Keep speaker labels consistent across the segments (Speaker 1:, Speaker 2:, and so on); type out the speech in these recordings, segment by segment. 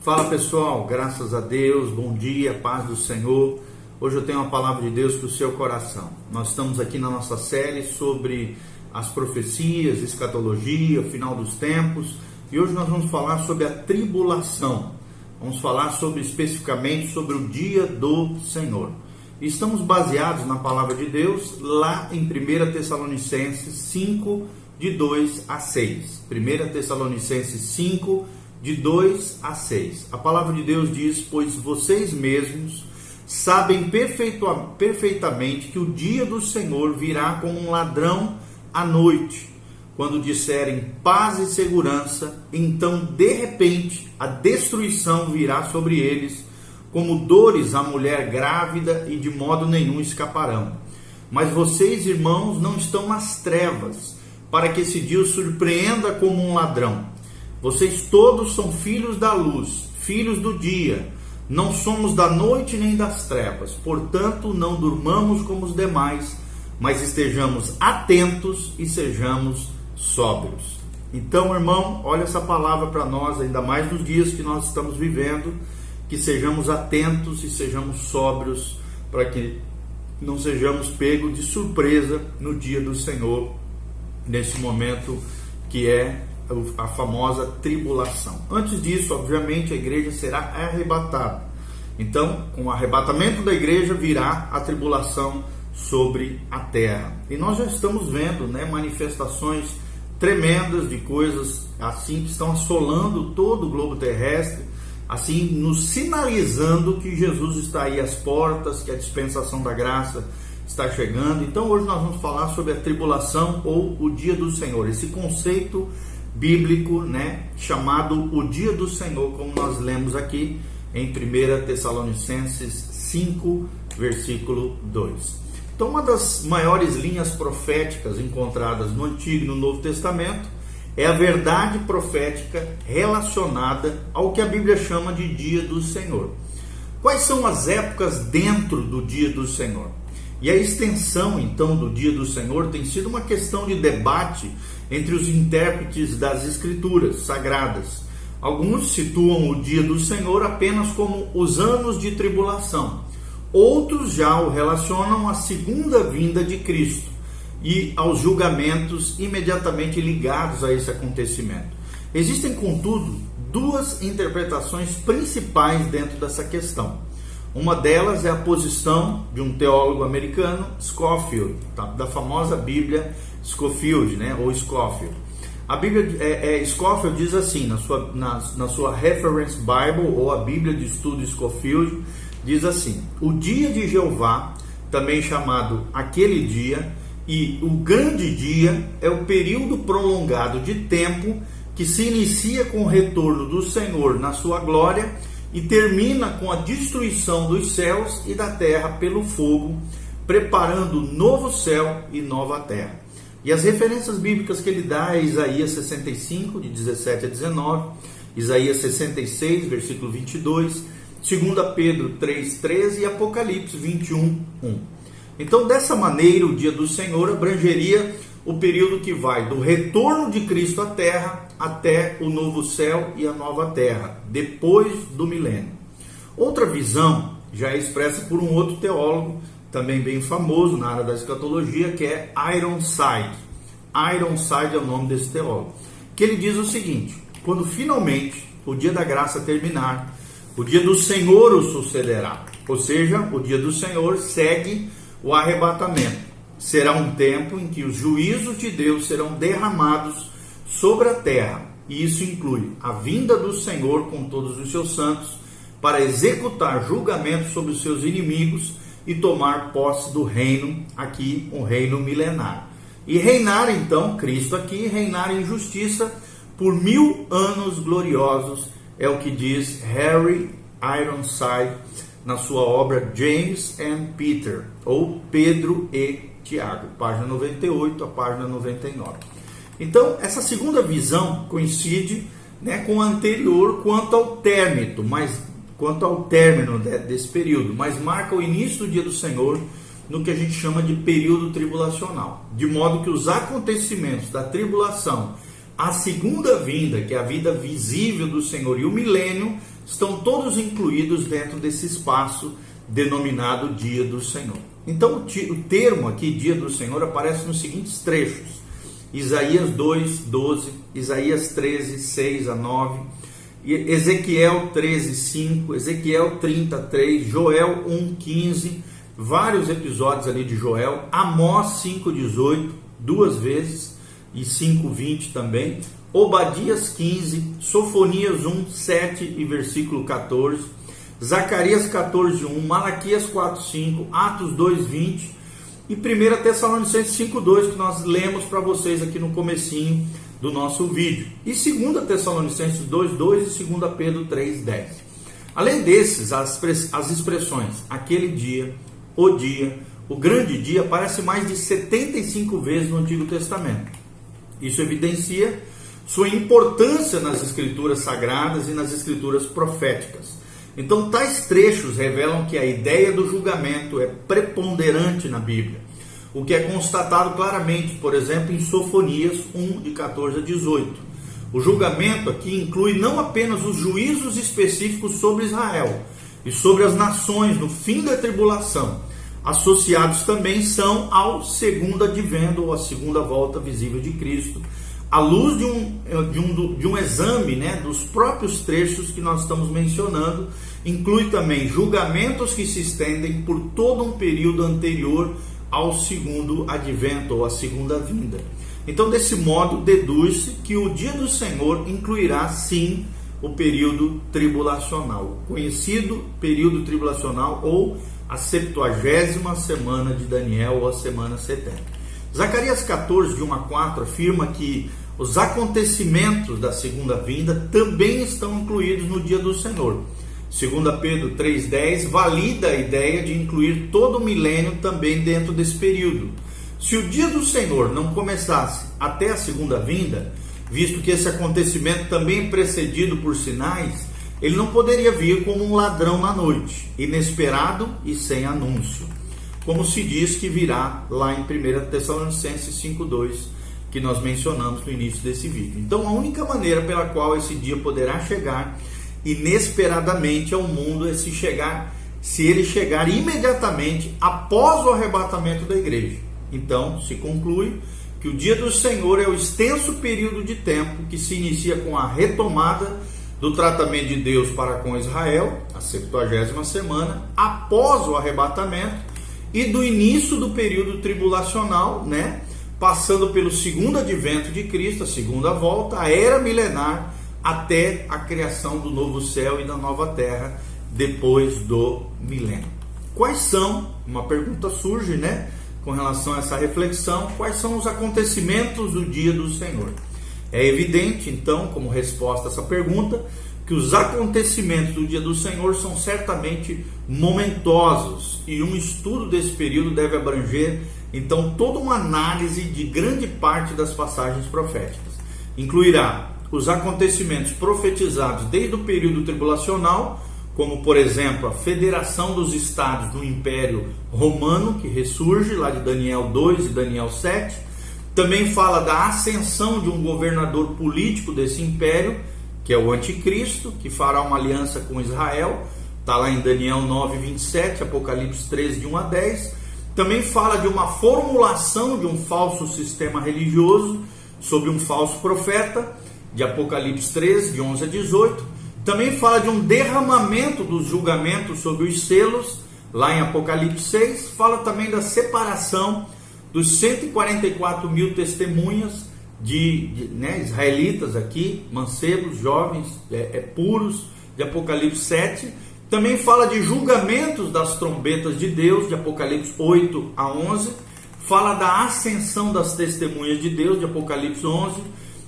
Speaker 1: Fala pessoal, graças a Deus, bom dia, paz do Senhor. Hoje eu tenho uma palavra de Deus para o seu coração. Nós estamos aqui na nossa série sobre as profecias, escatologia, o final dos tempos. E hoje nós vamos falar sobre a tribulação. Vamos falar especificamente sobre o dia do Senhor. E estamos baseados na palavra de Deus lá em 1 Tessalonicenses 5, de 2 a 6. 1 Tessalonicenses 5, de 2 a 6. A palavra de Deus diz: pois vocês mesmos sabem perfeitamente que o dia do Senhor virá como um ladrão à noite. Quando disserem paz e segurança, então de repente a destruição virá sobre eles, como dores à mulher grávida, e de modo nenhum escaparão. Mas vocês, irmãos, não estão nas trevas, para que esse dia os surpreenda como um ladrão. Vocês todos são filhos da luz, filhos do dia. Não somos da noite nem das trevas. Portanto, não durmamos como os demais, mas estejamos atentos e sejamos sóbrios. Então, irmão, olha essa palavra para nós, ainda mais nos dias que nós estamos vivendo, que sejamos atentos e sejamos sóbrios, para que não sejamos pegos de surpresa no dia do Senhor, nesse momento que é a famosa tribulação. Antes disso, obviamente, a igreja será arrebatada. Então, com o arrebatamento da igreja virá a tribulação sobre a terra. E nós já estamos vendo, manifestações tremendas de coisas assim que estão assolando todo o globo terrestre, assim nos sinalizando que Jesus está aí às portas, que a dispensação da graça está chegando. Então hoje nós vamos falar sobre a tribulação ou o dia do Senhor, esse conceito bíblico, chamado o dia do Senhor, como nós lemos aqui em 1 Tessalonicenses 5, versículo 2. Então, uma das maiores linhas proféticas encontradas no Antigo e no Novo Testamento é a verdade profética relacionada ao que a Bíblia chama de dia do Senhor. Quais são as épocas dentro do dia do Senhor? E a extensão, então, do dia do Senhor tem sido uma questão de debate entre os intérpretes das Escrituras Sagradas. Alguns situam o dia do Senhor apenas como os anos de tribulação. Outros já o relacionam à segunda vinda de Cristo e aos julgamentos imediatamente ligados a esse acontecimento. Existem, contudo, duas interpretações principais dentro dessa questão. Uma delas é a posição de um teólogo americano, Scofield, da famosa Bíblia Scofield, ou Scofield. A Bíblia Scofield diz assim, na sua Reference Bible, ou a Bíblia de Estudo Scofield, diz assim: o dia de Jeová, também chamado aquele dia, e o grande dia é o período prolongado de tempo que se inicia com o retorno do Senhor na sua glória e termina com a destruição dos céus e da terra pelo fogo, preparando novo céu e nova terra. E as referências bíblicas que ele dá é Isaías 65, de 17 a 19, Isaías 66, versículo 22, 2 Pedro 3,13 e Apocalipse 21, 1. Então, dessa maneira, o dia do Senhor abrangeria o período que vai do retorno de Cristo à terra até o novo céu e a nova terra, depois do milênio. Outra visão já é expressa por um outro teólogo, também bem famoso na área da escatologia, que é Ironside. Ironside é o nome desse teólogo. Que ele diz o seguinte: quando finalmente o dia da graça terminar, o dia do Senhor o sucederá. Ou seja, o dia do Senhor segue o arrebatamento. Será um tempo em que os juízos de Deus serão derramados sobre a terra. E isso inclui a vinda do Senhor com todos os seus santos para executar julgamento sobre os seus inimigos e tomar posse do reino, aqui um reino milenar. E reinar então, Cristo aqui, reinar em justiça por 1000 anos gloriosos, é o que diz Harry Ironside na sua obra James and Peter, ou Pedro e Tiago, página 98 a página 99. Então, essa segunda visão coincide com a anterior quanto ao término desse período, mas marca o início do dia do Senhor no que a gente chama de período tribulacional, de modo que os acontecimentos da tribulação, a segunda vinda, que é a vida visível do Senhor, e o milênio estão todos incluídos dentro desse espaço denominado Dia do Senhor. Então o termo aqui, Dia do Senhor, aparece nos seguintes trechos: Isaías 2, 12, Isaías 13, 6 a 9, Ezequiel 13, 5, Ezequiel 33, Joel 1, 15, vários episódios ali de Joel, Amós 5, 18, duas vezes, e 5, 20 também, Obadias 15, Sofonias 1, 7 e versículo 14, Zacarias 14, 1, Malaquias 4, 5, Atos 2, 20 e 1 Tessalonicenses 5, 2, que nós lemos para vocês aqui no comecinho do nosso vídeo, e 2 Tessalonicenses 2, 2 e 2 Pedro 3, 10. Além desses, as expressões aquele dia, o grande dia, aparece mais de 75 vezes no Antigo Testamento. Isso evidencia sua importância nas escrituras sagradas e nas escrituras proféticas. Então, tais trechos revelam que a ideia do julgamento é preponderante na Bíblia, o que é constatado claramente, por exemplo, em Sofonias 1, de 14 a 18. O julgamento aqui inclui não apenas os juízos específicos sobre Israel e sobre as nações no fim da tribulação, associados também são ao segundo advento ou a segunda volta visível de Cristo, à luz de um exame, dos próprios trechos que nós estamos mencionando. Inclui também julgamentos que se estendem por todo um período anterior ao segundo advento ou à segunda vinda. Então, desse modo, deduz-se que o dia do Senhor incluirá sim o período tribulacional, conhecido período tribulacional ou a 70ª semana de Daniel ou a semana 70. Zacarias 14, de 1 a 4, afirma que os acontecimentos da segunda vinda também estão incluídos no dia do Senhor. 2 Pedro 3,10 valida a ideia de incluir todo o milênio também dentro desse período. Se o dia do Senhor não começasse até a segunda vinda, visto que esse acontecimento também é precedido por sinais, ele não poderia vir como um ladrão na noite, inesperado e sem anúncio, como se diz que virá lá em 1 Tessalonicenses 5,2, que nós mencionamos no início desse vídeo. Então, a única maneira pela qual esse dia poderá chegar inesperadamente ao mundo é se ele chegar imediatamente após o arrebatamento da igreja. Então, se conclui que o dia do Senhor é o extenso período de tempo que se inicia com a retomada do tratamento de Deus para com Israel, a 70ª semana, após o arrebatamento, e do início do período tribulacional, passando pelo segundo advento de Cristo, a segunda volta, a era milenar, até a criação do novo céu e da nova terra, depois do milênio. Quais são, uma pergunta surge, com relação a essa reflexão, quais são os acontecimentos do dia do Senhor? É evidente, então, como resposta a essa pergunta, que os acontecimentos do dia do Senhor são certamente momentosos, e um estudo desse período deve abranger, então, toda uma análise de grande parte das passagens proféticas. Incluirá os acontecimentos profetizados desde o período tribulacional, como, por exemplo, a federação dos estados do Império Romano, que ressurge lá de Daniel 2 e Daniel 7. Também fala da ascensão de um governador político desse império, que é o Anticristo, que fará uma aliança com Israel. Está lá em Daniel 9, 27, Apocalipse 13, de 1 a 10. Também fala de uma formulação de um falso sistema religioso sobre um falso profeta, de Apocalipse 13, de 11 a 18. Também fala de um derramamento dos julgamentos sobre os selos, lá em Apocalipse 6. Fala também da separação dos 144 mil testemunhas de israelitas aqui, mancebos, jovens, puros, de Apocalipse 7. Também fala de julgamentos das trombetas de Deus, de Apocalipse 8 a 11. Fala da ascensão das testemunhas de Deus, de Apocalipse 11.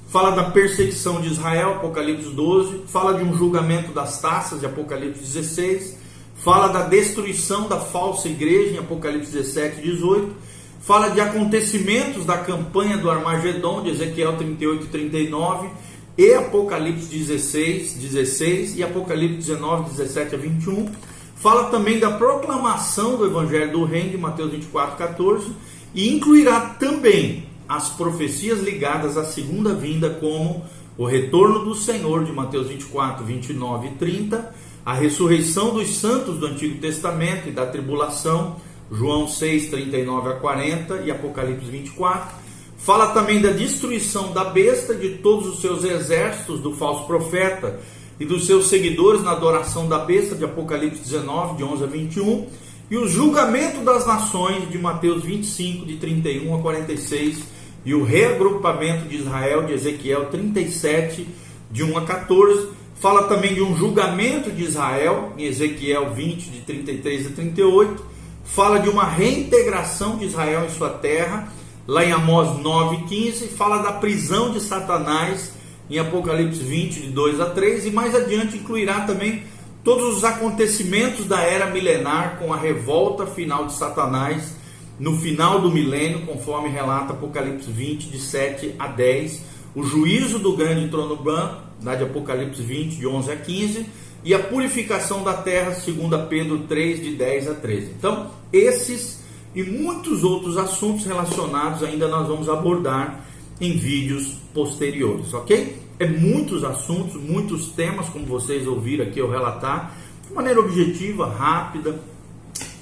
Speaker 1: Fala da perseguição de Israel, Apocalipse 12. Fala de um julgamento das taças, de Apocalipse 16. Fala da destruição da falsa igreja, em Apocalipse 17 e 18. Fala de acontecimentos da campanha do Armagedon, de Ezequiel 38 e 39. E Apocalipse 16 e Apocalipse 19, 17 a 21. Fala também da proclamação do Evangelho do Reino, de Mateus 24, 14. E incluirá também as profecias ligadas à segunda vinda, como o retorno do Senhor, de Mateus 24, 29 e 30, a ressurreição dos santos do Antigo Testamento e da tribulação, João 6, 39 a 40 e Apocalipse 24. Fala também da destruição da besta, de todos os seus exércitos, do falso profeta e dos seus seguidores na adoração da besta, de Apocalipse 19, de 11 a 21, e o julgamento das nações, de Mateus 25, de 31 a 46, e o reagrupamento de Israel, de Ezequiel 37, de 1 a 14. Fala também de um julgamento de Israel, em Ezequiel 20, de 33 a 38. Fala de uma reintegração de Israel em sua terra, lá em Amós 9, 15. Fala da prisão de Satanás, em Apocalipse 20, de 2 a 3. E mais adiante incluirá também todos os acontecimentos da era milenar, com a revolta final de Satanás no final do milênio, conforme relata Apocalipse 20, de 7 a 10, o juízo do grande trono branco, de Apocalipse 20, de 11 a 15, e a purificação da terra, segundo Pedro 3, de 10 a 13. Então, esses e muitos outros assuntos relacionados ainda nós vamos abordar em vídeos posteriores, ok? Muitos assuntos, muitos temas, como vocês ouviram aqui eu relatar, de maneira objetiva, rápida,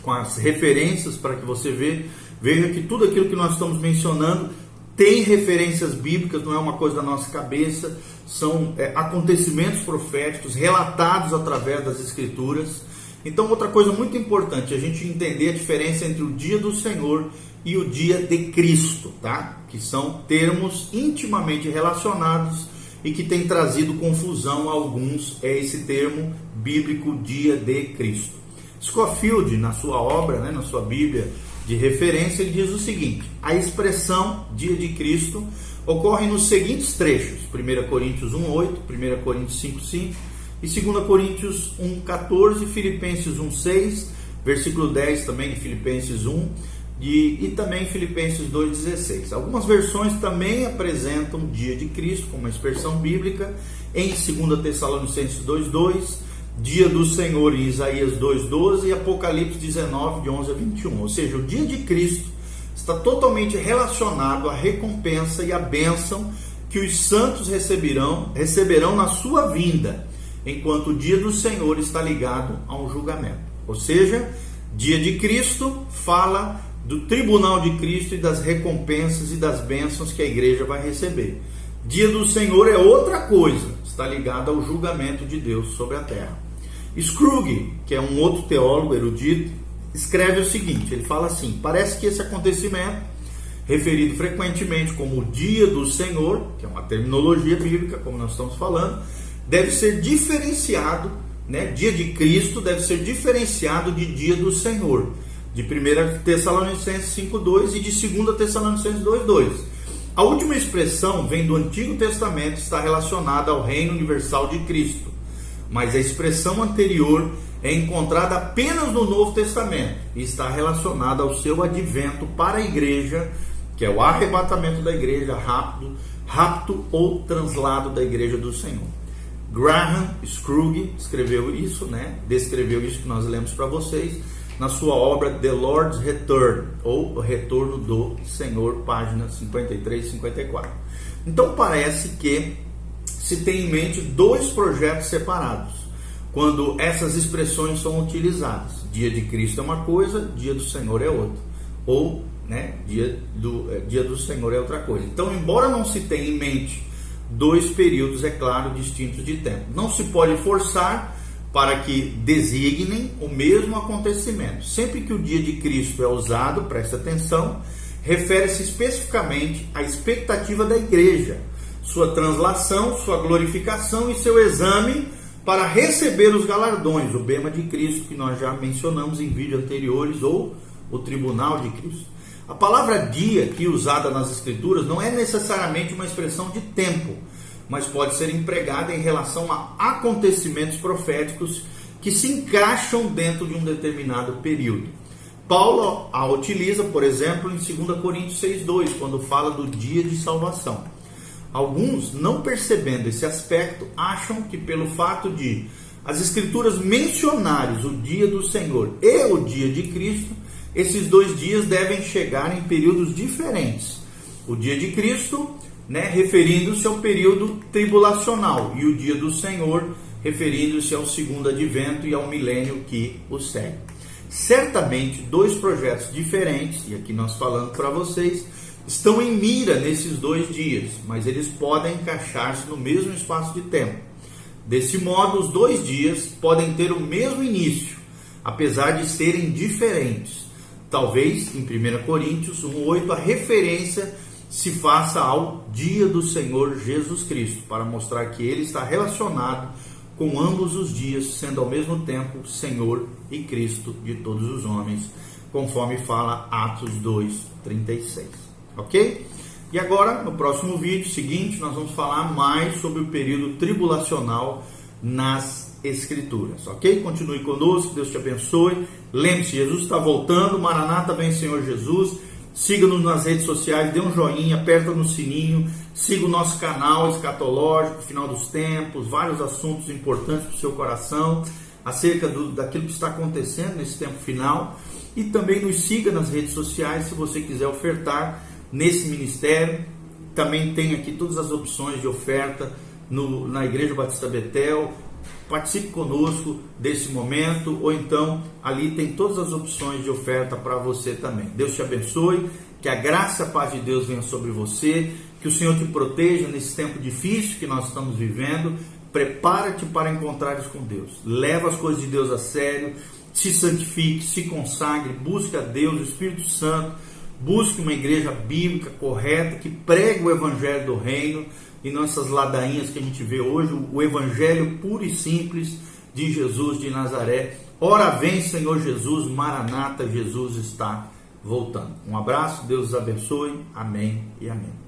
Speaker 1: com as referências para que você veja que tudo aquilo que nós estamos mencionando tem referências bíblicas, não é uma coisa da nossa cabeça, são acontecimentos proféticos relatados através das Escrituras. Então, outra coisa muito importante, a gente entender a diferença entre o dia do Senhor e o dia de Cristo, tá? Que são termos intimamente relacionados e que tem trazido confusão a alguns, esse termo bíblico, dia de Cristo. Scofield, na sua obra, na sua Bíblia de referência, ele diz o seguinte: a expressão dia de Cristo ocorre nos seguintes trechos: 1 Coríntios 1:8, 1 Coríntios 5:5 e 2 Coríntios 1:14, Filipenses 1:6, versículo 10 também de Filipenses 1 e também Filipenses 2:16. Algumas versões também apresentam dia de Cristo como uma expressão bíblica em 2 Tessalonicenses 2:2, dia do Senhor em Isaías 2:12 e Apocalipse 19, de 11 a 21. Ou seja, o dia de Cristo está totalmente relacionado à recompensa e à bênção que os santos receberão na sua vinda, enquanto o dia do Senhor está ligado a um julgamento. Ou seja, dia de Cristo fala do tribunal de Cristo e das recompensas e das bênçãos que a igreja vai receber. Dia do Senhor é outra coisa, está ligado ao julgamento de Deus sobre a terra. Scrooge, que é um outro teólogo erudito, escreve o seguinte, ele fala assim: parece que esse acontecimento, referido frequentemente como o dia do Senhor, que é uma terminologia bíblica, como nós estamos falando, deve ser diferenciado, dia de Cristo deve ser diferenciado de dia do Senhor, de 1 Tessalonicenses 5:2 e de 2 Tessalonicenses 2:2. A última expressão vem do Antigo Testamento, está relacionada ao reino universal de Cristo, mas a expressão anterior é encontrada apenas no Novo Testamento e está relacionada ao seu advento para a igreja, que é o arrebatamento da igreja, rapto ou translado da igreja do Senhor. Graham Scrooge escreveu isso, descreveu isso que nós lemos para vocês na sua obra The Lord's Return, ou O Retorno do Senhor, páginas 53 e 54. Então parece que se tem em mente dois projetos separados quando essas expressões são utilizadas. Dia de Cristo é uma coisa, dia do Senhor é outra, ou dia do Senhor é outra coisa. Então, embora não se tenha em mente dois períodos, é claro, distintos de tempo, não se pode forçar para que designem o mesmo acontecimento. Sempre que o dia de Cristo é usado, preste atenção, refere-se especificamente à expectativa da igreja, sua translação, sua glorificação e seu exame para receber os galardões, o bema de Cristo, que nós já mencionamos em vídeos anteriores, ou o tribunal de Cristo. A palavra dia, aqui usada nas Escrituras, não é necessariamente uma expressão de tempo, mas pode ser empregada em relação a acontecimentos proféticos que se encaixam dentro de um determinado período. Paulo a utiliza, por exemplo, em 2 Coríntios 6:2, quando fala do dia de salvação. Alguns, não percebendo esse aspecto, acham que pelo fato de as Escrituras mencionarem o dia do Senhor e o dia de Cristo, esses dois dias devem chegar em períodos diferentes. O dia de Cristo referindo-se ao período tribulacional, e o dia do Senhor, referindo-se ao segundo advento e ao milênio que o segue. Certamente, dois projetos diferentes, e aqui nós falando para vocês, estão em mira nesses 2 dias, mas eles podem encaixar-se no mesmo espaço de tempo. Desse modo, os 2 dias podem ter o mesmo início, apesar de serem diferentes. Talvez, em 1 Coríntios 1:8, a referência se faça ao dia do Senhor Jesus Cristo, para mostrar que ele está relacionado com ambos os dias, sendo ao mesmo tempo Senhor e Cristo de todos os homens, conforme fala Atos 2:36. Ok? E agora, no próximo vídeo seguinte, nós vamos falar mais sobre o período tribulacional nas Escrituras. Ok? Continue conosco, Deus te abençoe. Lembre-se, Jesus está voltando, Maranata vem Senhor Jesus. Siga-nos nas redes sociais, dê um joinha, aperta no sininho, siga o nosso canal escatológico, Final dos Tempos, vários assuntos importantes para o seu coração, acerca daquilo que está acontecendo nesse tempo final. E também nos siga nas redes sociais se você quiser ofertar nesse ministério. Também tem aqui todas as opções de oferta na Igreja Batista Betel. Participe conosco desse momento, ou então ali tem todas as opções de oferta para você também. Deus te abençoe, que a graça e a paz de Deus venha sobre você, que o Senhor te proteja nesse tempo difícil que nós estamos vivendo. Prepara-te para encontrares com Deus, leva as coisas de Deus a sério, se santifique, se consagre, busque a Deus, o Espírito Santo, busque uma igreja bíblica correta, que pregue o Evangelho do Reino, e não essas ladainhas que a gente vê hoje, o Evangelho puro e simples de Jesus de Nazaré. Ora vem Senhor Jesus, Maranata, Jesus está voltando. Um abraço, Deus os abençoe, amém e amém.